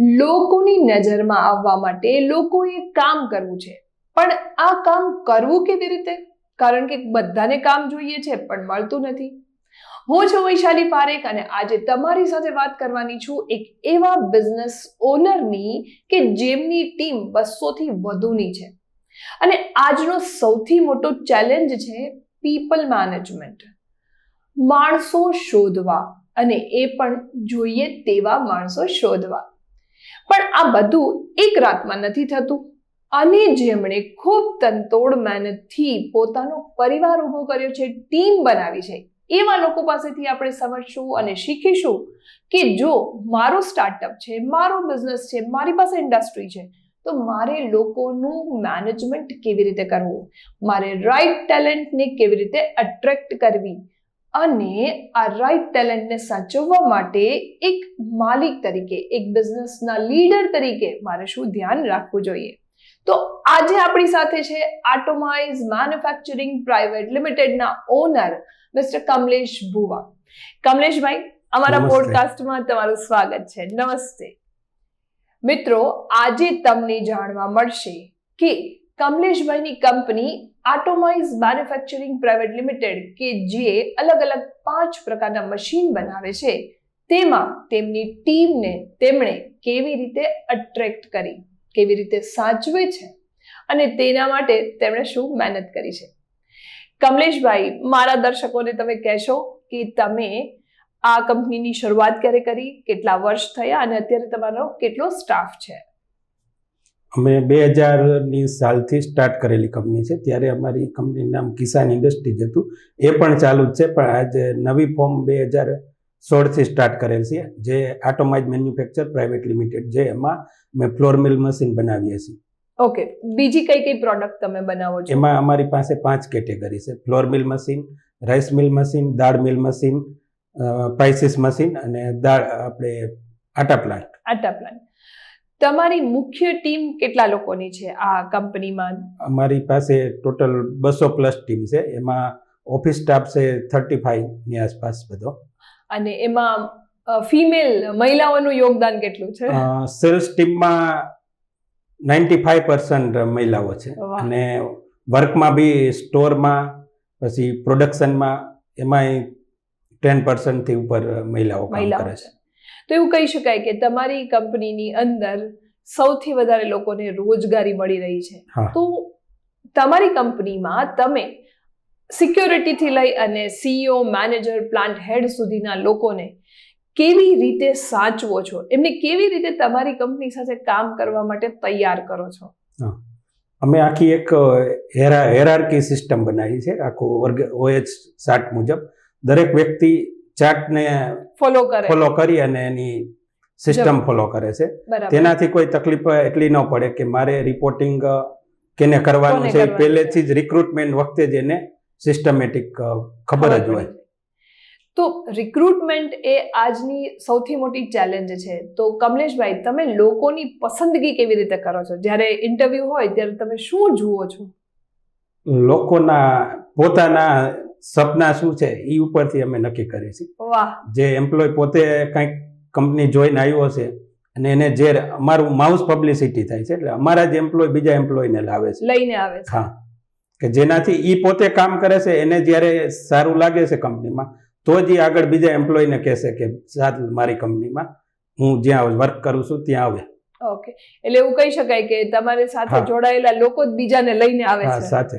લોકોની નજરમાં આવવા માટે લોકોએ કામ કરવું છે, પણ આ કામ કરવું કેવી રીતે? કારણ કે બધાને કામ જોઈએ છે પણ મળતું નથી. હું છું વૈશાલી પારેખ અને આજે તમારી સાથે વાત કરવાની છું એક એવા બિઝનેસ ઓનરની કે જેમની ટીમ 200 થી વધુની છે અને આજનો સૌથી મોટો ચેલેન્જ છે પીપલ મેનેજમેન્ટ. માણસો શોધવા અને એ પણ જોઈએ તેવા માણસો શોધવા. પણ આ બધું એક રાતમાં નથી થતું અને જેમણે ખૂબ તનતોડ મહેનતથી પોતાનો પરિવાર ઊભો કર્યો છે, ટીમ બનાવી છે, એવા લોકો પાસેથી આપણે સમજશું અને શીખીશું કે જો મારો સ્ટાર્ટઅપ છે, મારો બિઝનેસ છે, મારી પાસે ઇન્ડસ્ટ્રી છે, તો મારે લોકોનું મેનેજમેન્ટ કેવી રીતે કરવું, મારે રાઈટ ટેલેન્ટને કેવી રીતે અટ્રેક્ટ કરવી અને આ રાઈટ ટેલેન્ટને સાચવવા માટે એક માલિક તરીકે, એક બિઝનેસના લીડર તરીકે મારે શું ધ્યાન રાખવું જોઈએ. તો આજે આપણી સાથે છે આટોમાઇઝ મેન્યુફેક્ચરિંગ પ્રાઇવેટ લિમિટેડના ઓનર મિસ્ટર કમલેશ બુવા. કમલેશભાઈ, અમારા પોડકાસ્ટમાં તમારું સ્વાગત છે. નમસ્તે. મિત્રો, આજે તમને જાણવા મળશે કે કમલેશભાઈની કંપની આટોમાઇઝ મેન્યુફેક્ચરિંગ પ્રાઇવેટ લિમિટેડ કે જે અલગ અલગ 5 પ્રકારના મશીન બનાવે છે, તેમાં તેમની ટીમને તેમણે કેવી રીતે અટ્રેક્ટ કરી, કેવી રીતે સાચવે છે અને તેના માટે તેમણે શું મહેનત કરી છે. કમલેશભાઈ, મારા દર્શકોને તમે કહેશો કે તમે આ કંપનીની શરૂઆત ક્યારે કરી, કેટલા વર્ષ થયા અને અત્યારે તમારો કેટલો સ્ટાફ છે? અમે 2000ની સાલથી સ્ટાર્ટ કરેલી કંપની છે. ત્યારે અમારી કંપનીનું નામ કિસાન ઇન્ડસ્ટ્રીઝ હતું. એ પણ ચાલુ જ છે, પણ આજે નવી ફોર્મ 2016થી સ્ટાર્ટ કરેલ છે, જે આટોમાઇઝ મેન્યુફેક્ચર પ્રાઇવેટ લિમિટેડ, જે એમાં અમે ફ્લોર મિલ મશીન બનાવીએ છીએ. ઓકે, બીજી કઈ પ્રોડક્ટ તમે બનાવો છો? એમાં અમારી પાસે 5 કેટેગરી છે: flour mill machine, rice mill machine, દાળ મિલ મશીન, સ્પાઇસીસ મશીન અને આપણે આટા પ્લાન્ટ. તમારી મુખ્ય ટીમ કેટલા લોકોની છે આ કંપનીમાં? અમારી પાસે ટોટલ 200+ ટીમ છે. એમાં ઓફિસ સ્ટાફ છે 35 ની આસપાસ બધો. અને એમાં ફિમેલ મહિલાઓનું યોગદાન કેટલું છે? સેલ્સ ટીમમાં 95% મહિલાઓ છે અને વર્કમાં બી સ્ટોરમાં, પછી પ્રોડક્શનમાં, એમાંય 10% થી ઉપર મહિલાઓ કામ કરે છે. તો એવું કહી શકાય કે તમારી કંપનીની અંદર સૌથી વધારે લોકોને રોજગારી મળી રહી છે. તો તમારી કંપનીમાં તમે સિક્યોરિટીથી લઈ અને સીઈઓ, મેનેજર, પ્લાન્ટ હેડ સુધીના લોકોને કેવી રીતે સાચવો છો, એમને કેવી રીતે તમારી કંપની સાથે કામ કરવા માટે તૈયાર કરો છો? અમે આખી એક હેરાર્કી સિસ્ટમ બનાવી છે, આખું OH ચાર્ટ મુજબ. દરેક વ્યક્તિ ચાર્ટને ફોલો કરી અને એની સિસ્ટમ ફોલો કરે છે. તેનાથી કોઈ તકલીફ એટલી ન પડે કે મારે રિપોર્ટિંગ કેને કરવાનું છે, પહેલેથી જ રિક્રુટમેન્ટ વખતે જ એને સિસ્ટમેટિક ખબર જ હોય. તો રિક્રુટમેન્ટ એ આજની સૌથી મોટી ચેલેન્જ છે. તો કમલેશભાઈ, તમે લોકોની પસંદગી કેવી રીતે કરો છો? જ્યારે ઇન્ટરવ્યુ હોય ત્યારે તમે શું જુઓ છો? લોકોના પોતાના સપના શું છે એ ઉપરથી અમે નક્કી કરીએ છીએ. જે એમ્પ્લોય પોતે કંઈક કંપની જોઈને આવ્યો છે અને એને જે અમારું માઉસ પબ્લિસિટી થાય છે, એટલે અમારા જ એમ્પ્લોય બીજા એમ્પ્લોયને લઈને આવે છે. હા, કે જેનાથી એ પોતે કામ કરે છે, એને જ્યારે સારું લાગે છે કંપનીમાં, તો જ એ આગળ બીજા એમ્પ્લોયને કહેશે કે સાત મારી કંપનીમાં હું જ્યાં વર્ક કરું છું ત્યાં આવે. ઓકે, એટલે એવું કહી શકાય કે તમારી સાથે જોડાયેલા લોકો જ બીજાને લઈને આવે છે સાથે.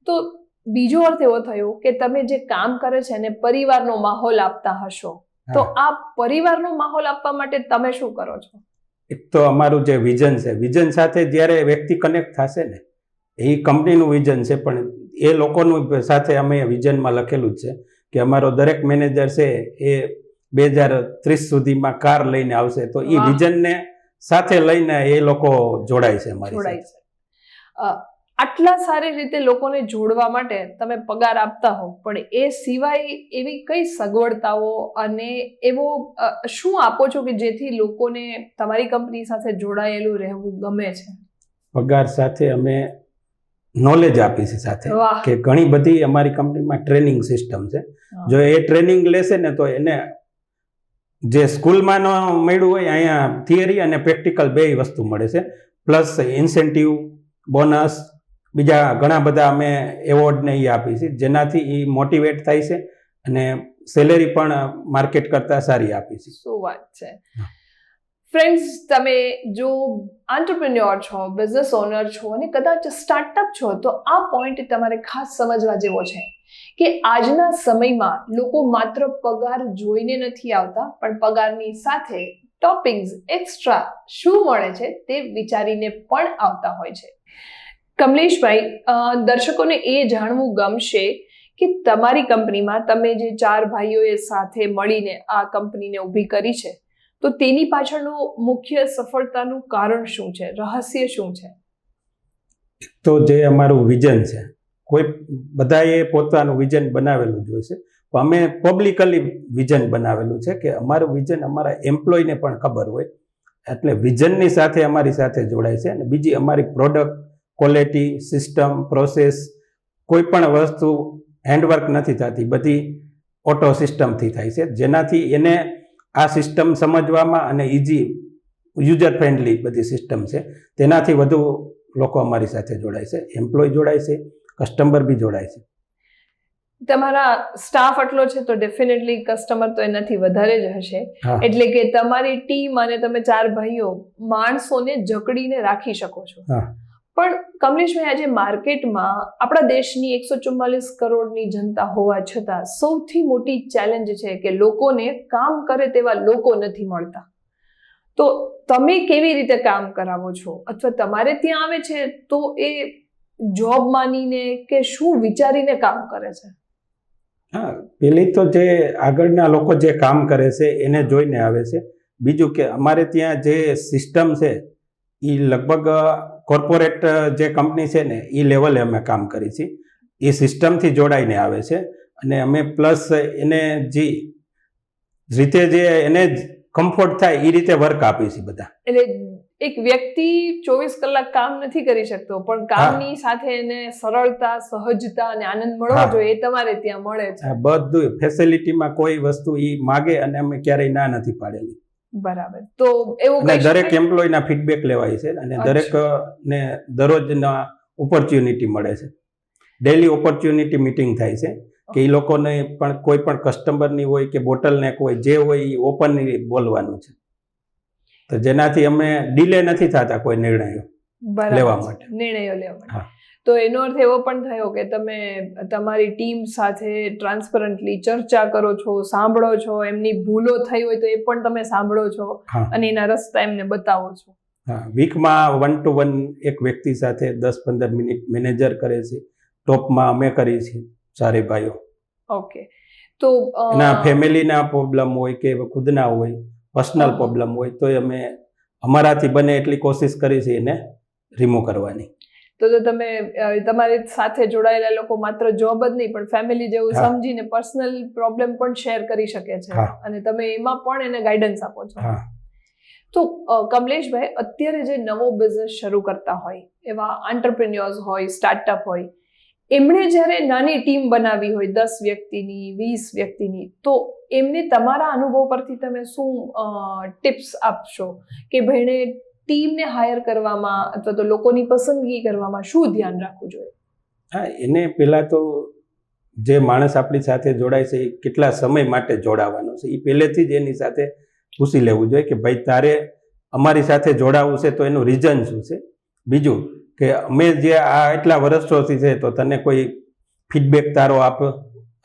તો બીજો અર્થ એવો થયો કે તમે જે કામ કરે છે એને પરિવારનો માહોલ આપતા હશો. તો આ પરિવારનો માહોલ આપવા માટે તમે શું કરો છો? એક તો અમારું જે વિઝન છે, વિઝન સાથે જ્યારે વ્યક્તિ કનેક્ટ થશે ને, એ કંપનીનું વિઝન છે, પણ એ લોકોનું સાથે અમે વિઝનમાં લખેલું જ છે કે અમારો દરેક મેનેજર છે એ 2030 સુધીમાં કાર લઈને આવશે. તો એ વિઝનને સાથે લઈને એ લોકો જોડાય છે અમારી સાથે. આટલા સારી રીતે લોકોને જોડવા માટે તમે પગાર આપતા હો, પણ એ સિવાય એવી કઈ સગવડતાઓ અને એવો શું આપો છો કે જેથી લોકોને તમારી કંપની સાથે જોડાયેલું રહેવું ગમે છે? પગાર સાથે અમે નોલેજ આપી છે સાથે, કે ઘણી બધી અમારી કંપનીમાં ટ્રેનિંગ સિસ્ટમ છે. જો એ ટ્રેનિંગ લેશે ને તો એને જે સ્કૂલમાં ન મળ્યું હોય અહીંયા થિયરી અને પ્રેક્ટિકલ બેય વસ્તુ મળે છે, પ્લસ ઇન્સેન્ટિવ, બોનસ, બીજા ઘણા બધા અમે એવોર્ડ ને એ આપી છે, જેનાથી એ મોટિવેટ થાય છે અને સેલેરી પણ માર્કેટ કરતાં સારી આપી છે. શું વાત છે. ફ્રેન્ડ્સ, તમે જો આંટરપ્રિન્યોર છો, બિઝનેસ ઓનર છો અને કદાચ સ્ટાર્ટઅપ છો, તો આ પોઈન્ટ તમારે ખાસ સમજવા જેવો છે કે આજના સમયમાં લોકો માત્ર પગાર જોઈને નથી આવતા, પણ પગારની સાથે ટોપિંગ્સ એક્સ્ટ્રા શું મળે છે તે વિચારીને પણ આવતા હોય છે. કમલેશભાઈ, દર્શકોને એ જાણવું ગમશે કે તમારી કંપનીમાં તમે જે 4 ભાઈઓએ સાથે મળીને આ કંપનીને ઊભી કરી છે, તો તેની પાછળનું મુખ્ય સફળતાનું કારણ શું છે, રહસ્ય શું છે? તો જે અમારું વિઝન છે, કોઈ બધાએ પોતાનું વિઝન બનાવેલું જ હોય છે, પણ અમે પબ્લિકલી વિઝન બનાવેલું છે કે અમારું વિઝન અમારા એમ્પ્લોયને પણ ખબર હોય, એટલે વિઝનની સાથે અમારી સાથે જોડાય છે. અને બીજી અમારી પ્રોડક્ટ, ક્વોલિટી, સિસ્ટમ, પ્રોસેસ, કોઈ પણ વસ્તુ હેન્ડવર્ક નથી થતી, બધી ઓટો સિસ્ટમથી થાય છે, જેનાથી એને આ સિસ્ટમ સમજવામાં અને ઇઝી યુઝર ફ્રેન્ડલી બધી સિસ્ટમ છે, તેનાથી વધુ લોકો અમારી સાથે જોડાય છે, એમ્પ્લોય જોડાય છે, કસ્ટમર બી જોડાય છે. તમારા સ્ટાફ આટલો છે તો ડેફિનેટલી કસ્ટમર તો એનાથી વધારે જ હશે, એટલે કે તમારી ટીમ અને તમે 4 ભાઈઓ માણસોને જકડીને રાખી શકો છો. પણ કમલેશભાઈ, આજે માર્કેટમાં આપણા દેશની 144 કરોડની જનતા હોવા છતાં સૌથી મોટી ચેલેન્જ છે કે લોકોને કામ કરે તેવા લોકો નથી મળતા. તો તમે કેવી રીતે કામ કરાવો છો, અથવા તમારે ત્યાં આવે છે તો એ જોબ માનીને કે શું વિચારીને કામ કરે છે? હા, પેલી તો જે આગળના લોકો જે કામ કરે છે એને જોઈને આવે છે. બીજું કે અમારે ત્યાં જે સિસ્ટમ છે એ લગભગ કોર્પોરેટ જે કંપની છે ને એ લેવલે અમે કામ કરી છીએ, એ સિસ્ટમથી જોડાઈને આવે છે. અને અમે પ્લસ એને જે રીતે જે એને કમ્ફર્ટ થાય એ રીતે વર્ક આપીએ છીએ બધા. એટલે એક વ્યક્તિ 24 કલાક કામ નથી કરી શકતો, પણ કામની સાથે એને સરળતા, સહજતા અને આનંદ મળવો જોઈએ, એ તમારે ત્યાં મળે છે. બધું ફેસિલિટીમાં કોઈ વસ્તુ એ માગે અને અમે ક્યારેય ના નથી પાડેલી. બરાબર. તો એવું અને દરેક એમ્પ્લોયના ફીડબેક લેવાય છે અને દરેકને દરરોજના ઓપોર્ચ્યુનિટી મળે છે. ડેલી ઓપોર્ચ્યુનિટી મીટિંગ થાય છે કે એ લોકોને પણ કોઈ પણ કસ્ટમરની હોય કે બોટલનેક હોય, જે હોય એ ઓપનલી બોલવાનું છે, તો જેનાથી અમે ડીલે નથી થતા કોઈ નિર્ણયો લેવા માટે. તો એનો અર્થ એવો પણ થયો કે તમે તમારી ટીમ સાથે ટ્રાન્સપરન્ટલી ચર્ચા કરો છો, સાંભળો છો, એમની ભૂલો થઈ હોય તો એ પણ તમે સાંભળો છો અને એના રસ્તા એમને બતાવો છો. હા, વીકમાં 1 to 1 એક વ્યક્તિ સાથે 10-15 મિનિટ મેનેજર કરે છે, ટોપમાં અમે કરીએ છીએ 4 ભાઈઓ. ઓકે. તો એના ફેમિલીના પ્રોબ્લેમ હોય કે ખુદના હોય, પર્સનલ પ્રોબ્લેમ હોય, તો અમે અમારાથી બને એટલી કોશિશ કરી છે એને રિમૂવ કરવાની. તો તમે તમારી સાથે જોડાયેલા લોકો માત્ર જોબ જ નહીં પણ ફેમિલી જેવું સમજીને પર્સનલ પ્રોબ્લેમ પણ શેર કરી શકે છે અને તમે એમાં પણ એને ગાઈડન્સ આપો છો. તો કમલેશભાઈ, અત્યારે જે નવો બિઝનેસ શરૂ કરતા હોય, એવા આંટરપ્રિન્યોર્સ હોય, સ્ટાર્ટઅપ હોય, એમણે જ્યારે નાની ટીમ બનાવી હોય 10 વ્યક્તિની, 20 વ્યક્તિની, તો એમને તમારા અનુભવ પરથી તમે શું ટિપ્સ આપશો કે ભાઈને ટીમને હાયર કરવામાં અથવા તો લોકોની પસંદગી કરવામાં શું ધ્યાન રાખવું જોઈએ? હા, એને પહેલાં તો જે માણસ આપણી સાથે જોડાય છે એ કેટલા સમય માટે જોડાવાનો છે એ પહેલેથી જ એની સાથે પૂછી લેવું જોઈએ કે ભાઈ તારે અમારી સાથે જોડાવવું છે તો એનું રીઝન શું છે. બીજું કે અમે જે આ એટલા વર્ષોથી છે તો તને કોઈ ફીડબેક તારો આપ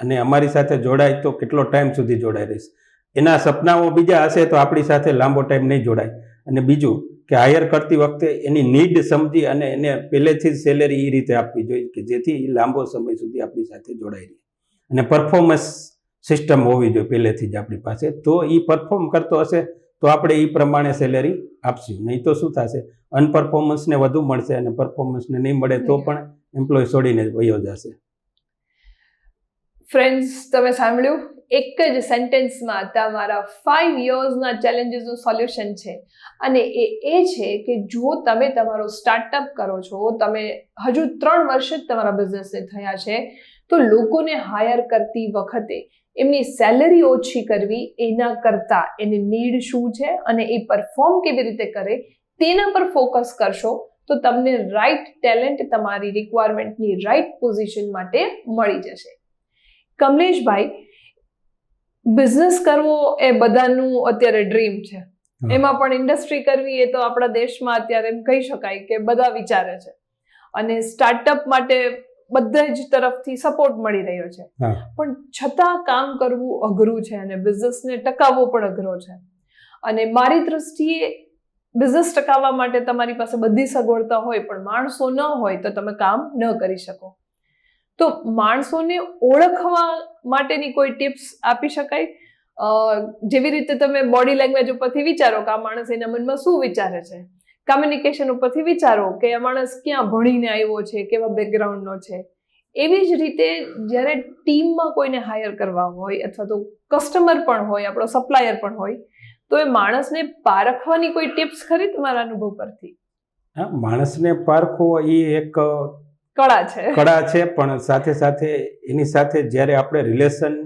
અને અમારી સાથે જોડાય તો કેટલો ટાઈમ સુધી જોડાઈ રહીશ. એના સપનાઓ બીજા હશે તો આપણી સાથે લાંબો ટાઈમ નહીં જોડાય. અને બીજું કે હાયર કરતી વખતે એની નીડ સમજી અને એને પહેલેથી જ સેલેરી એ રીતે આપવી જોઈએ કે જેથી એ લાંબો સમય સુધી આપણી સાથે જોડાઈ રહે. અને પરફોર્મન્સ સિસ્ટમ હોવી જોઈએ પહેલેથી જ આપણી પાસે, તો એ પરફોર્મ કરતો હશે તો આપણે એ પ્રમાણે સેલેરી આપશું. નહીં તો શું થશે, અનપરફોર્મન્સને વધુ મળશે અને પરફોર્મન્સને નહીં મળે તો પણ એમ્પ્લોય છોડીને વયો જશે. ફ્રેન્ડ્સ, તમે સાંભળ્યું, એક જ સેન્ટેન્સમાં તમારા 5 યર્સના ચેલેન્જીસનું સોલ્યુશન છે. અને એ છે કે જો તમે તમારો સ્ટાર્ટઅપ કરો છો, તમે હજુ 3 વર્ષ જ તમારા બિઝનેસને થયા છે, તો લોકોને હાયર કરતી વખતે એમની સેલરી ઓછી કરવી એના કરતા એની નીડ શું છે અને એ પરફોર્મ કેવી રીતે કરે તેના પર ફોકસ કરશો તો તમને રાઈટ ટેલેન્ટ તમારી રિક્વાયરમેન્ટની રાઈટ પોઝિશન માટે મળી જશે. કમલેશભાઈ, બિઝનેસ કરવો એ બધાનું અત્યારે ડ્રીમ છે. એમાં પણ ઇન્ડસ્ટ્રી કરવી એ તો આપણા દેશમાં અત્યારે એમ કહી શકાય કે બધા વિચારે છે અને સ્ટાર્ટઅપ માટે બધા જ તરફથી સપોર્ટ મળી રહ્યો છે, પણ છતાં કામ કરવું અઘરું છે અને બિઝનેસને ટકાવવો પણ અઘરો છે. અને મારી દ્રષ્ટિએ બિઝનેસ ટકાવવા માટે તમારી પાસે બધી સગવડતા હોય પણ માણસો ન હોય તો તમે કામ ન કરી શકો. તો માણસોને ઓળખવા માટેની કોઈ ટિપ્સ આપી શકાય? જેવી રીતે તમે બોડી લેંગ્વેજ ઉપરથી વિચારો કે આ માણસ એના મનમાં શું વિચારે છે, કમ્યુનિકેશન ઉપરથી વિચારો કે આ માણસ ક્યાં ભણીને આવ્યો છે, કેવા બેકગ્રાઉન્ડનો છે. એવી જ રીતે જ્યારે ટીમમાં કોઈને હાયર કરવા હોય અથવા તો કસ્ટમર પણ હોય, આપણો સપ્લાયર પણ હોય, તો એ માણસને પારખવાની કોઈ ટિપ્સ ખરી તમારા અનુભવ પરથી? હા, માણસને પારખવો એ એક કળા છે, પણ સાથે સાથે એની સાથે જ્યારે આપણે રિલેશન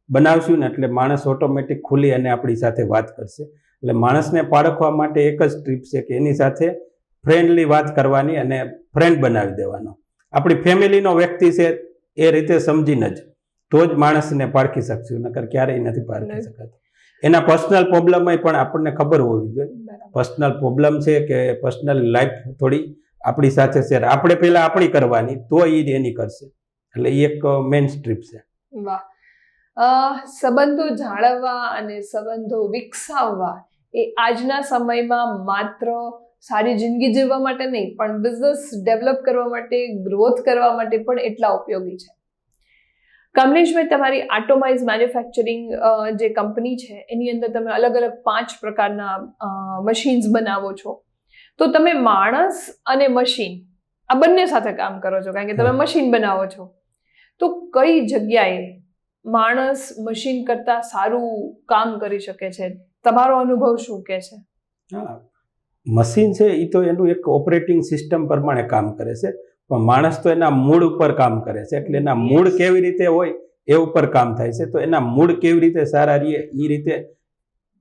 બનાવશું ને એટલે માણસ ઓટોમેટિક ખુલી અને આપણી સાથે વાત કરશે. એટલે માણસને પારખવા માટે એક જ ટ્રીપ છે કે એની સાથે ફ્રેન્ડલી વાત કરવાની અને ફ્રેન્ડ બનાવી દેવાનો. આપણી ફેમિલીનો વ્યક્તિ છે એ રીતે સમજીને જ તો જ માણસને પારખી શકશું, નકર ક્યારેય નથી પારખી શકાતું. એના પર્સનલ પ્રોબ્લેમ પણ આપણને ખબર હોવી જોઈએ. પર્સનલ પ્રોબ્લેમ છે કે પર્સનલ લાઈફ થોડી આપણી સાથે શેર આપણે પહેલા આપણી કરવાની, તો એ એની કરશે. એટલે એ એક મેઇન સ્ટ્રીપ છે. વાહ. સંબંધો જાળવવા અને સંબંધો વિકસાવવા એ આજના સમયમાં માત્ર સારી જિંદગી જીવવા માટે નહીં પણ બિઝનેસ ડેવલપ કરવા માટે, ગ્રોથ કરવા માટે પણ એટલા ઉપયોગી છે. કમલેશભાઈ, તમારી આટોમાઇઝ મેન્યુફેક્ચરિંગ જે કંપની છે એની અંદર તમે અલગ અલગ 5 પ્રકારના મશીન્સ બનાવો છો. તો તમે માણસ અને મશીન આ બંને સાથે કામ કરો છો, કારણ કે તમે મશીન બનાવો છો. તો કઈ જગ્યાએ માણસ મશીન કરતા સારું કામ કરી શકે છે? તમારો અનુભવ શું કહે છે? મશીન છે એ તો એનું એક ઓપરેટિંગ સિસ્ટમ પ્રમાણે કામ કરે છે, પણ માણસ તો એના મૂળ ઉપર કામ કરે છે. એટલે એના મૂળ કેવી રીતે હોય એ ઉપર કામ થાય છે. તો એના મૂળ કેવી રીતે સારા રહીએ એ રીતે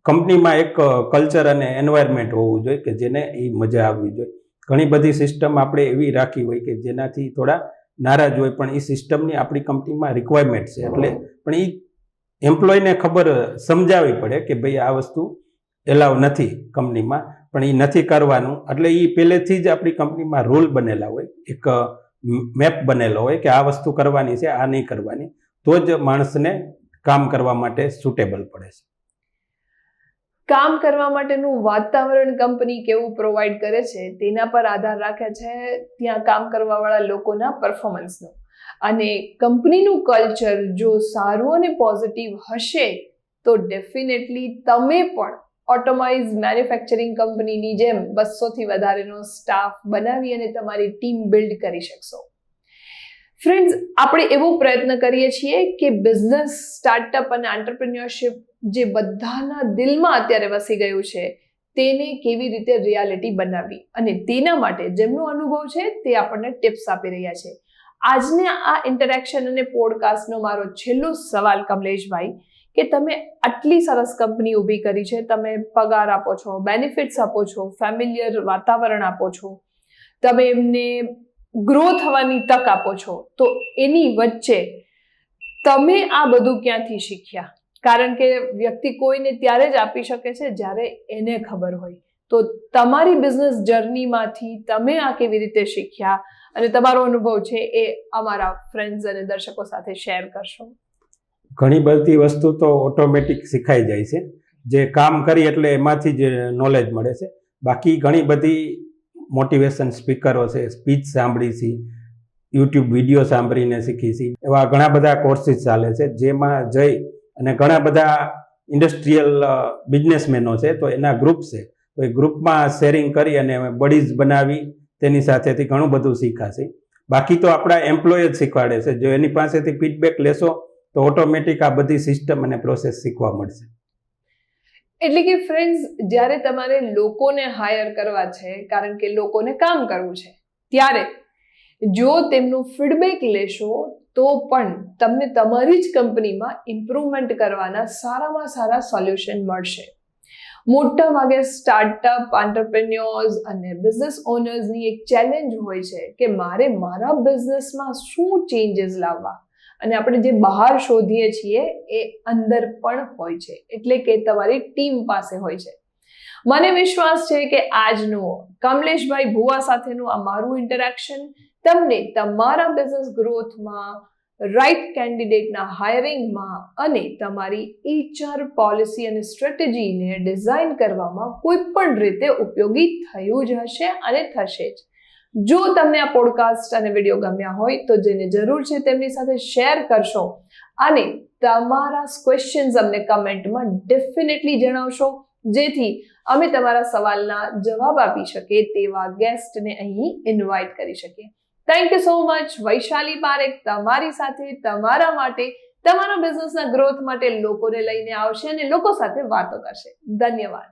કંપનીમાં એક કલ્ચર અને એન્વાયરમેન્ટ હોવું જોઈએ કે જેને એ મજા આવવી જોઈએ. ઘણી બધી સિસ્ટમ આપણે એવી રાખી હોય કે જેનાથી થોડા નારાજ હોય, પણ એ સિસ્ટમની આપણી કંપનીમાં રિક્વાયરમેન્ટ છે. એટલે પણ એ એમ્પ્લોયને ખબર સમજાવવી પડે કે ભાઈ આ વસ્તુ એલાવ નથી કંપનીમાં, પણ એ નથી કરવાનું. એટલે એ પહેલેથી જ આપણી કંપનીમાં રૂલ બનેલા હોય, એક મેપ બનેલો હોય કે આ વસ્તુ કરવાની છે, આ નહીં કરવાની, તો જ માણસને કામ કરવા માટે સુટેબલ પડે છે. કામ કરવા માટેનું વાતાવરણ કંપની કેવું પ્રોવાઈડ કરે છે તેના પર આધાર રાખે છે ત્યાં કામ કરવાવાળા લોકોના પરફોર્મન્સનો. અને કંપનીનું કલ્ચર જો સારું અને પોઝિટિવ હશે તો ડેફિનેટલી તમે પણ ઓટોમાઇઝ મેન્યુફેક્ચરિંગ કંપનીની જેમ 200થી વધારેનો સ્ટાફ બનાવી અને તમારી ટીમ બિલ્ડ કરી શકશો. ફ્રેન્ડ્સ, આપણે એવો પ્રયત્ન કરીએ છીએ કે બિઝનેસ, સ્ટાર્ટઅપ અને એન્ટરપ્રિન્યોરશિપ જે બધાના દિલમાં અત્યારે વસી ગયું છે તેને કેવી રીતે રિયાલિટી બનાવવી, અને તેના માટે જેમનો અનુભવ છે તે આપણને ટિપ્સ આપી રહ્યા છે. આજના આ ઇન્ટરેક્શન અને પોડકાસ્ટનો મારો છેલ્લો સવાલ કમલેશભાઈ, કે તમે આટલી સરસ કંપની ઊભી કરી છે, તમે પગાર આપો છો, બેનિફિટ્સ આપો છો, ફેમિલિયર વાતાવરણ આપો છો, તમે એમને ગ્રો થવાની તક આપો છો, તો એની વચ્ચે તમે આ બધું ક્યાંથી શીખ્યા? કારણ કે વ્યક્તિ કોઈને ત્યારે જ આપી શકે છે જ્યારે એને ખબર હોય. તો તમારી બિઝનેસ જર્નીમાંથી તમે આ કેવી રીતે શીખ્યા અને તમારો અનુભવ છે એ અમારા ફ્રેન્ડ્સ અને દર્શકો સાથે શેર કરશો. ઘણી બધી વસ્તુ તો ઓટોમેટિક શીખાઈ જાય છે, જે કામ કરી એટલે એમાંથી જ નોલેજ મળે છે. બાકી ઘણી બધી મોટિવેશન સ્પીકરો છે, સ્પીચ સાંભળી છે, યુટ્યુબ વિડીયો સાંભળીને શીખી છે. એવા ઘણા બધા કોર્સિસ ચાલે છે જેમાં જઈ અને ઘણા બધા ઇન્ડસ્ટ્રીયલ બિઝનેસમેનો છે, તો એના ગ્રુપ છે, તો એ ગ્રુપમાં શેરિંગ કરી અને બડીઝ બનાવી તેની સાથેથી ઘણું બધું શીખાશે. બાકી તો આપણા એમ્પ્લોય જ શીખવાડે છે. જો એની પાસેથી ફીડબેક લેશો તો ઓટોમેટિક આ બધી સિસ્ટમ અને પ્રોસેસ શીખવા મળશે. એટલે કે ફ્રેન્ડ્સ, જ્યારે તમારે લોકોને હાયર કરવા છે, કારણ કે લોકોને કામ કરવું છે, ત્યારે જો તેમનું ફીડબેક લેશો તો પણ તમને તમારી જ કંપનીમાં ઇમ્પ્રુવમેન્ટ કરવાના સારામાં સારા સોલ્યુશન મળશે. મોટા ભાગે સ્ટાર્ટઅપ એન્ટરપ્રેન્યોર્સ અને બિઝનેસ ઓનર્સની એક ચેલેન્જ હોય છે કે મારે મારા બિઝનેસમાં શું ચેન્જીસ લાવવા, અને આપણે જે બહાર શોધીએ છીએ એ અંદર પણ હોય છે, એટલે કે તમારી ટીમ પાસે હોય છે. મને વિશ્વાસ છે કે આજનું કમલેશભાઈ ભુવા સાથેનું આ મારું ઇન્ટરેક્શન તમને તમારા બિઝનેસ ગ્રોથમાં, રાઇટ કેન્ડિડેટના હાયરિંગમાં અને તમારી HR પોલિસી અને સ્ટ્રેટેજીને ડિઝાઇન કરવામાં કોઈ પણ રીતે ઉપયોગી થયું જ હશે અને થશે જ. જો તમને આ પોડકાસ્ટ અને વિડીયો ગમ્યા હોય તો જેને જરૂર છે તેમની સાથે શેર કરશો અને તમારા ક્વેશ્ચન્સ અમને કમેન્ટમાં ડેફિનેટલી જણાવશો, જેથી અમે તમારા સવાલના જવાબ આપી શકીએ તેવા ગેસ્ટને અહીં ઇન્વાઇટ કરી શકીએ. Thank you so much. Vaishali Parekh તમારી સાથે, તમારા માટે, તમારા બિઝનેસના ગ્રોથ માટે લોકોને લઈને આવશે અને લોકો સાથે વાતો કરશે. ધન્યવાદ.